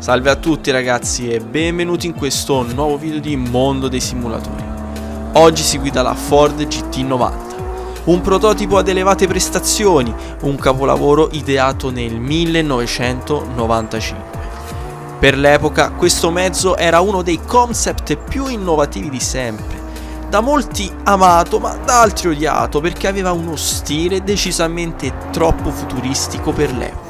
Salve a tutti ragazzi e benvenuti in questo nuovo video di Mondo dei Simulatori. Oggi si guida la Ford GT90, un prototipo ad elevate prestazioni, un capolavoro ideato nel 1995. Per l'epoca questo mezzo era uno dei concept più innovativi di sempre, da molti amato ma da altri odiato perché aveva uno stile decisamente troppo futuristico per l'epoca.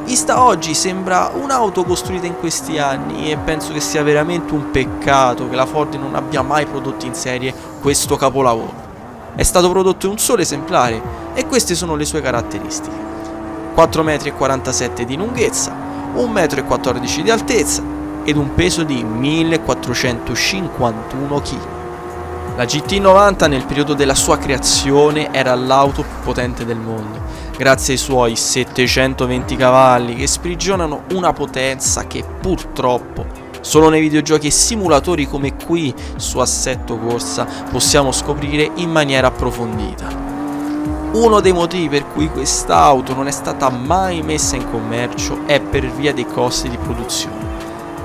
Vista oggi sembra un'auto costruita in questi anni e penso che sia veramente un peccato che la Ford non abbia mai prodotto in serie questo capolavoro. È stato prodotto in un solo esemplare e queste sono le sue caratteristiche: 4,47 m di lunghezza, 1,14 m di altezza ed un peso di 1451 kg. La GT90 nel periodo della sua creazione era l'auto più potente del mondo, grazie ai suoi 720 cavalli che sprigionano una potenza che purtroppo solo nei videogiochi e simulatori come qui su Assetto Corsa possiamo scoprire in maniera approfondita. Uno dei motivi per cui quest'auto non è stata mai messa in commercio è per via dei costi di produzione.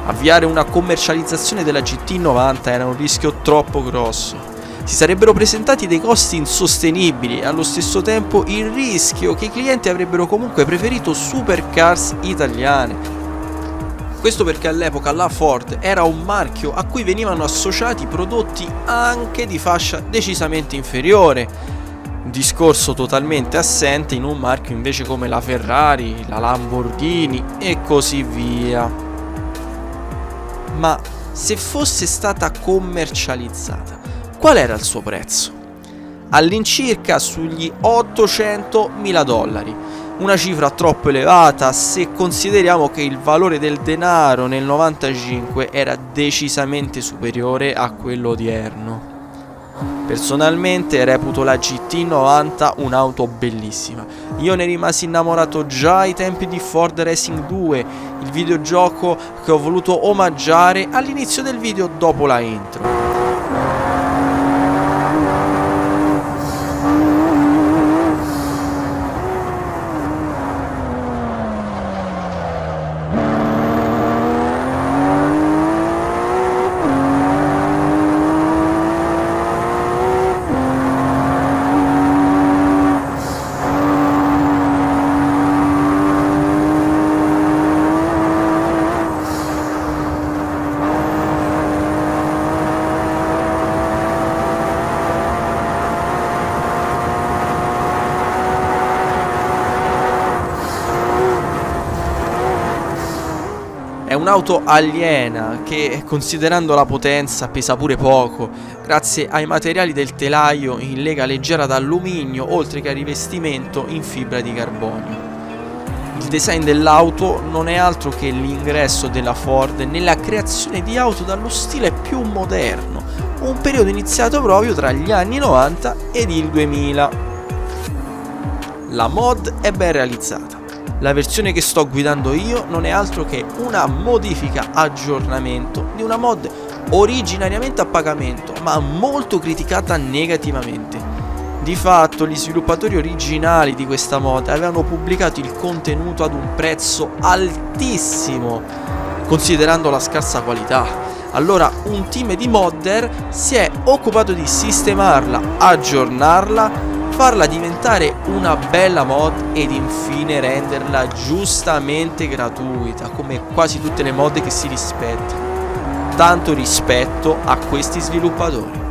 Avviare una commercializzazione della GT90 era un rischio troppo grosso. Si sarebbero presentati dei costi insostenibili e allo stesso tempo il rischio che i clienti avrebbero comunque preferito supercars italiane. Questo perché all'epoca la Ford era un marchio a cui venivano associati prodotti anche di fascia decisamente inferiore, un discorso totalmente assente in un marchio invece come la Ferrari, la Lamborghini e così via. Ma se fosse stata commercializzata, qual era il suo prezzo? All'incirca sugli $800.000, una cifra troppo elevata se consideriamo che il valore del denaro nel 95 era decisamente superiore a quello odierno. Personalmente reputo la GT90 un'auto bellissima. Io ne rimasi innamorato già ai tempi di Ford Racing 2, il videogioco che ho voluto omaggiare all'inizio del video dopo la intro. È un'auto aliena che, considerando la potenza, pesa pure poco, grazie ai materiali del telaio in lega leggera d'alluminio, oltre che al rivestimento in fibra di carbonio. Il design dell'auto non è altro che l'ingresso della Ford nella creazione di auto dallo stile più moderno, un periodo iniziato proprio tra gli anni 90 ed il 2000. La mod è ben realizzata. La versione che sto guidando io non è altro che una modifica aggiornamento di una mod originariamente a pagamento, ma molto criticata negativamente. Di fatto gli sviluppatori originali di questa mod avevano pubblicato il contenuto ad un prezzo altissimo, considerando la scarsa qualità. Allora un team di modder si è occupato di sistemarla, aggiornarla, farla diventare una bella mod ed infine renderla giustamente gratuita, come quasi tutte le mod che si rispettano. tanto rispetto a questi sviluppatori.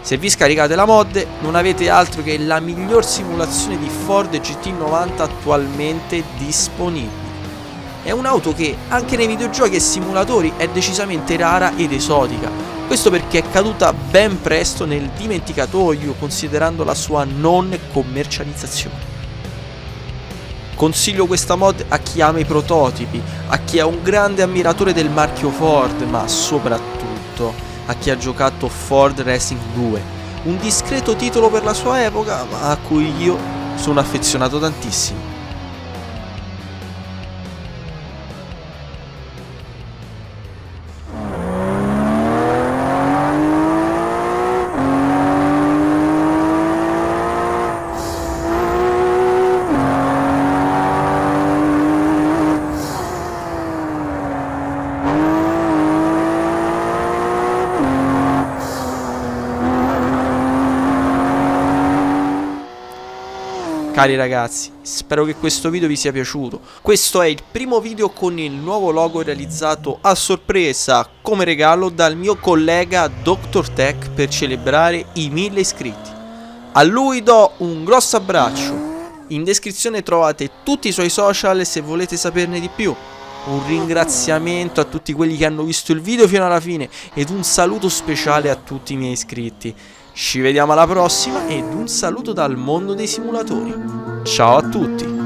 Se vi scaricate la mod non avete altro che la miglior simulazione di Ford GT90 attualmente disponibile. È un'auto che anche nei videogiochi e simulatori è decisamente rara ed esotica. Questo perché è caduta ben presto nel dimenticatoio considerando la sua non commercializzazione. Consiglio questa mod a chi ama i prototipi, a chi è un grande ammiratore del marchio Ford, ma soprattutto a chi ha giocato Ford Racing 2, un discreto titolo per la sua epoca, ma a cui io sono affezionato tantissimo. Cari ragazzi, spero che questo video vi sia piaciuto. Questo è il primo video con il nuovo logo realizzato a sorpresa come regalo dal mio collega Dr. Tech per celebrare i 1000 iscritti. A lui do un grosso abbraccio. In descrizione trovate tutti i suoi social se volete saperne di più. Un ringraziamento a tutti quelli che hanno visto il video fino alla fine ed un saluto speciale a tutti i miei iscritti. Ci vediamo alla prossima ed un saluto dal mondo dei simulatori. Ciao a tutti!